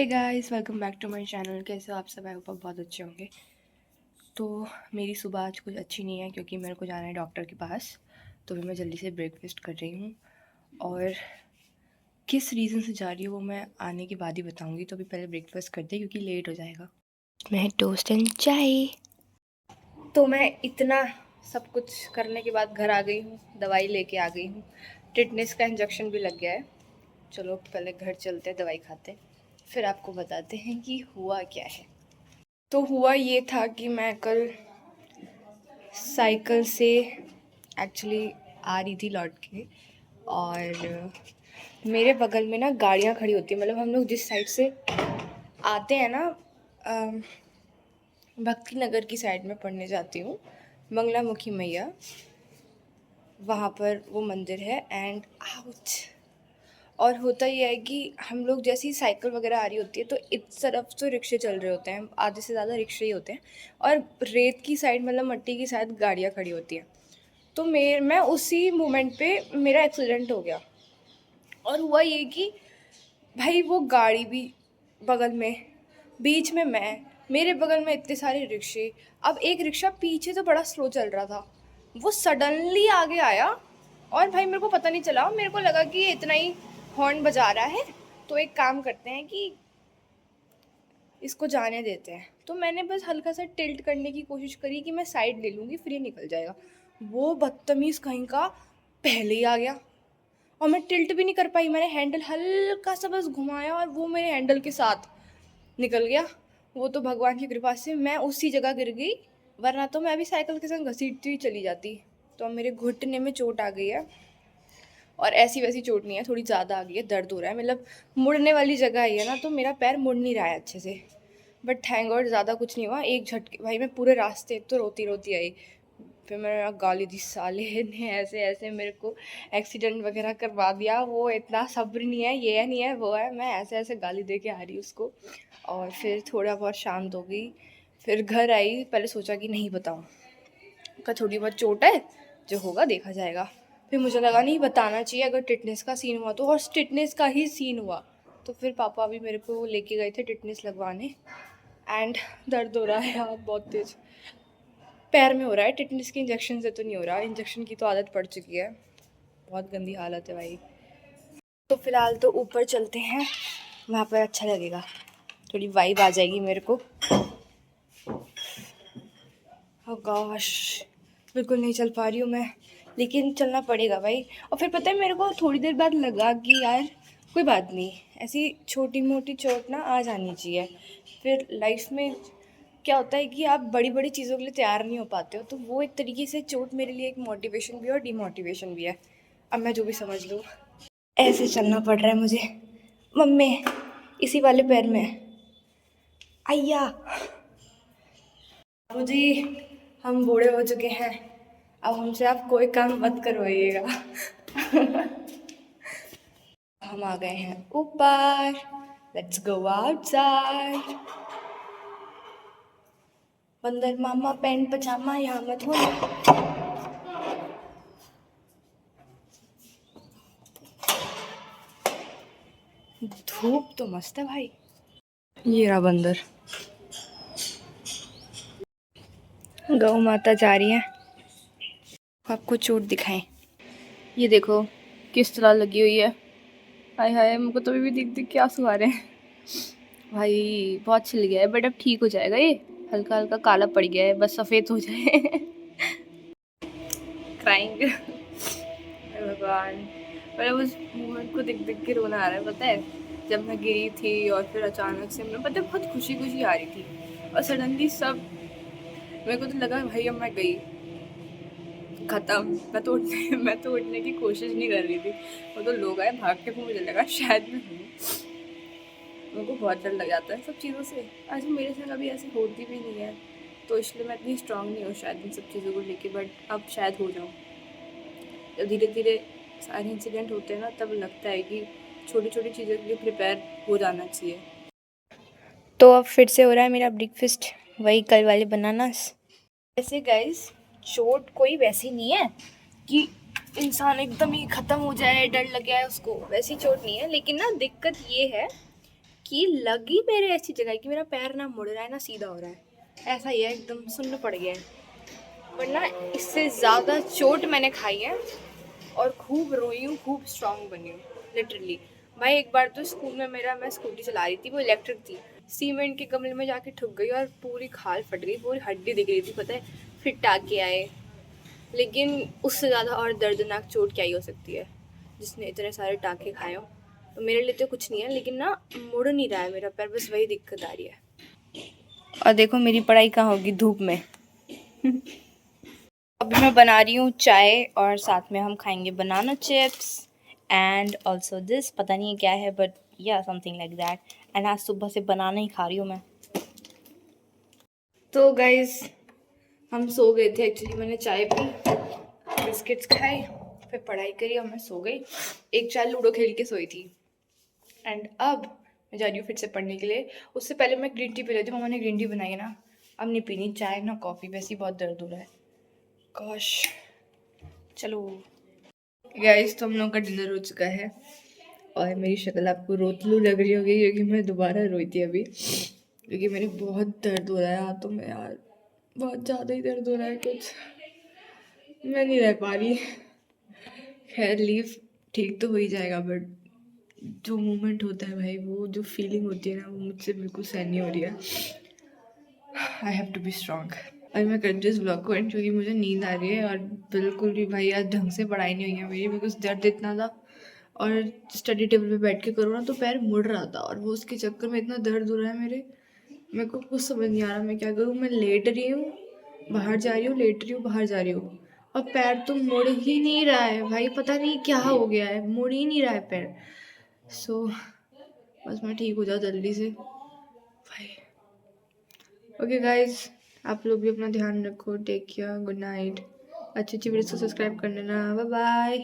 Hey guys, welcome back to my channel. कैसे हो आप सब? आई होप आप बहुत अच्छे होंगे। तो मेरी सुबह आज कुछ अच्छी नहीं है क्योंकि मेरे को जाना है डॉक्टर के पास। तो फिर मैं जल्दी से ब्रेकफास्ट कर रही हूँ और किस रीज़न से जा रही हूँ वो मैं आने के बाद ही बताऊँगी। तो अभी पहले ब्रेकफास्ट कर दे क्योंकि लेट हो जाएगा। मैं टोस्ट एंड चाय। तो मैं इतना सब कुछ करने के बाद घर आ गई हूँ, दवाई लेके आ गई हूँ। टिटनेस का इंजेक्शन भी लग गया है। चलो पहले घर चलते हैं, दवाई खाते, फिर आपको बताते हैं कि हुआ क्या है। तो हुआ ये था कि मैं कल साइकिल से एक्चुअली आ रही थी लौट के, और मेरे बगल में ना गाड़ियाँ खड़ी होती हैं। मतलब हम लोग जिस साइड से आते हैं ना, भक्ति नगर की साइड में पढ़ने जाती हूँ, मंगलामुखी मैया, वहाँ पर वो मंदिर है। And ouch. और होता ये है कि हम लोग जैसे ही साइकिल वगैरह आ रही होती है तो इस तरफ तो रिक्शे चल रहे होते हैं, आधे से ज़्यादा रिक्शे ही होते हैं, और रेत की साइड मतलब मट्टी की साइड गाड़ियाँ खड़ी होती हैं। तो मैं उसी मोमेंट पे मेरा एक्सीडेंट हो गया। और हुआ ये कि भाई वो गाड़ी भी बगल में, बीच में मैं, मेरे बगल में इतने सारे रिक्शे। अब एक रिक्शा पीछे तो बड़ा स्लो चल रहा था, वो सडनली आगे आया और भाई मेरे को पता नहीं चला। मेरे को लगा कि ये इतना ही हॉर्न बजा रहा है तो एक काम करते हैं कि इसको जाने देते हैं। तो मैंने बस हल्का सा टिल्ट करने की कोशिश करी कि मैं साइड ले लूँगी, फिर ये निकल जाएगा। वो बदतमीज़ कहीं का पहले ही आ गया और मैं टिल्ट भी नहीं कर पाई। मैंने हैंडल हल्का सा बस घुमाया और वो मेरे हैंडल के साथ निकल गया। वो तो भगवान की कृपा से मैं उसी जगह गिर गई, वरना तो मैं अभी साइकिल के संग घसीटती हुई चली जाती। तो अब मेरे घुटने में चोट आ गई है, और ऐसी वैसी चोट नहीं है, थोड़ी ज़्यादा आ गई है, दर्द हो रहा है। मतलब मुड़ने वाली जगह आई है ना, तो मेरा पैर मुड़ नहीं रहा है अच्छे से। बट थैंक गॉड ज़्यादा कुछ नहीं हुआ। एक झटके भाई मैं पूरे रास्ते तो रोती रोती आई। फिर मैंने गाली दी, साले ने ऐसे ऐसे मेरे को एक्सीडेंट वगैरह करवा दिया। वो इतना सब्र नहीं है, ये नहीं है, वो है। मैं ऐसे ऐसे गाली दे के आ रही उसको, और फिर थोड़ा बहुत शांत हो गई। फिर घर आई, पहले सोचा कि नहीं बताऊँ, का थोड़ी बहुत चोट है, जो होगा देखा जाएगा। फिर मुझे लगा नहीं बताना चाहिए, अगर टिटनेस का सीन हुआ तो, और टिटनेस का ही सीन हुआ। तो फिर पापा भी मेरे को लेके गए थे टिटनेस लगवाने। एंड दर्द हो रहा है यार बहुत तेज़, पैर में हो रहा है। टिटनेस के इंजेक्शन से तो नहीं हो रहा, इंजेक्शन की तो आदत पड़ चुकी है। बहुत गंदी हालत है भाई। तो फिलहाल तो ऊपर चलते हैं, वहाँ पर अच्छा लगेगा, थोड़ी वाइब आ जाएगी मेरे को। ओह गॉश, बिल्कुल नहीं चल पा रही हूँ मैं, लेकिन चलना पड़ेगा भाई। और फिर पता है मेरे को थोड़ी देर बाद लगा कि यार कोई बात नहीं, ऐसी छोटी मोटी चोट ना आ जानी चाहिए। फिर लाइफ में क्या होता है कि आप बड़ी बड़ी चीज़ों के लिए तैयार नहीं हो पाते हो, तो वो एक तरीके से चोट मेरे लिए एक मोटिवेशन भी है और डिमोटिवेशन भी है। अब मैं जो भी समझ लूँ, ऐसे चलना पड़ रहा है मुझे। मम्मी, इसी वाले पैर में आइया। बाबूजी, हम बूढ़े हो चुके हैं, अब हमसे आप कोई काम मत करवाइएगा। हम आ गए हैं ऊपर, लेट्स गो आउटसाइड। बंदर मामा पैंट पजामा यहाँ मत हो। धूप तो मस्त है भाई। ये रहा बंदर, गौ माता जा रही है। आपको चोट दिखाएं, ये देखो किस तरह लगी हुई है। हाय हाय, मुझको तो अभी भी दिख दिख के आंसू आ रहे हैं भाई। बहुत छिल गया है बट अब ठीक हो जाएगा। ये हल्का हल्का काला पड़ गया है, बस सफ़ेद हो जाए। क्राइंग। भगवान, मतलब उस मोमेंट को देख देख के रोना आ रहा है। पता है जब मैं गिरी थी और फिर अचानक से मैं, पता है, बहुत खुशी खुशी आ रही थी और सडनली सब, मेरे को तो लगा भाई अब मैं गई, ख़त्म। मैं तो उठने की कोशिश नहीं कर रही थी। वो तो लोग आए भागते हुए, मुझे लगा शायद मैं हूँ। मेरे को बहुत डर लग जाता है सब चीज़ों से। आज मेरे साथ कभी ऐसे होती भी नहीं है, तो इसलिए मैं इतनी स्ट्रांग नहीं हूँ शायद इन सब चीज़ों को लेके। बट अब शायद हो जाऊँ। जब धीरे धीरे सारे इंसिडेंट होते हैं ना, तब लगता है कि छोटी छोटी चीज़ों के लिए प्रिपेयर हो जाना चाहिए। तो अब फिर से हो रहा है मेरा ब्रेकफास्ट, वही कल वाले बनानास। ऐसे गाइस, चोट कोई वैसी नहीं है कि इंसान एकदम ही ख़त्म हो जाए, डर लग गया है उसको, वैसी चोट नहीं है। लेकिन ना दिक्कत ये है कि लगी मेरे ऐसी जगह कि मेरा पैर ना मुड़ रहा है ना सीधा हो रहा है, ऐसा ही है, एकदम सुन्न पड़ गया है। वरना इससे ज़्यादा चोट मैंने खाई है और खूब रोई हूँ, खूब स्ट्रांग बनी हूँ लिटरली। भाई एक बार तो स्कूल में मैं स्कूटी चला रही थी, वो इलेक्ट्रिक थी, सीमेंट के गमले में जाके ठुक गई और पूरी खाल फट गई, पूरी हड्डी दिख रही थी पता है, फिर टाँके आए। लेकिन उससे ज़्यादा और दर्दनाक चोट क्या ही हो सकती है जिसने इतने सारे टाँके खाए हो। तो मेरे लिए तो कुछ नहीं है, लेकिन ना मुड़ नहीं रहा है मेरा पैर, बस वही दिक्कत आ रही है। और देखो मेरी पढ़ाई कहाँ होगी धूप में। अभी मैं बना रही हूँ चाय और साथ में हम खाएंगे banana chips and also this, पता नहीं क्या है बट या समथिंग लाइक दैट। एंड आज सुबह से बनाना ही खा रही हूँ मैं। तो गाइज हम सो गए थे एक्चुअली, मैंने चाय पी, बिस्किट्स खाए, फिर पढ़ाई करी और मैं सो गई। एक चाय लूडो खेल के सोई थी एंड अब मैं जा रही हूँ फिर से पढ़ने के लिए। उससे पहले मैं ग्रीन टी पी रही थी, मम्मा ने ग्रीन टी बनाई है ना, अब नहीं पीनी चाय ना कॉफ़ी, वैसे ही बहुत दर्द हो रहा है। गॉश चलो गाइस, तो हम लोग का डिनर हो चुका है और मेरी शक्ल आपको रोतलू लग रही होगी क्योंकि मैं दोबारा रोई थी अभी, क्योंकि मेरे बहुत दर्द हो रहा है हाथों में यार, बहुत ज़्यादा ही दर्द हो रहा है, कुछ मैं नहीं रह पा रही। खैर लीव ठीक तो हो ही जाएगा, बट जो मोमेंट होता है भाई, वो जो फीलिंग होती है ना, वो मुझसे बिल्कुल सहन नहीं हो रही है। I have to be strong. अभी मैं करती हूँ इस ब्लॉग को एंड, क्योंकि मुझे नींद आ रही है और बिल्कुल भी भाई आज ढंग से पढ़ाई नहीं हुई है मेरी, बिकॉज दर्द इतना था और स्टडी टेबल पे बैठ के करो ना तो पैर मुड़ रहा था, और वो उसके चक्कर में इतना दर्द हो रहा है मेरे को कुछ समझ नहीं आ रहा मैं क्या करूँ। मैं लेट रही हूँ, बाहर जा रही हूँ, लेट रही हूँ, बाहर जा रही हूँ, और पैर तो मुड़ ही नहीं रहा है भाई, पता नहीं क्या हो गया है, मुड़ ही नहीं रहा है पैर। सो बस मैं ठीक हो जाऊँ जल्दी से भाई। ओके गाइज, आप लोग भी अपना ध्यान रखो, टेक केयर, गुड नाइट। अच्छी अच्छी वीडियोस को सब्सक्राइब कर लेना, बाय बाय।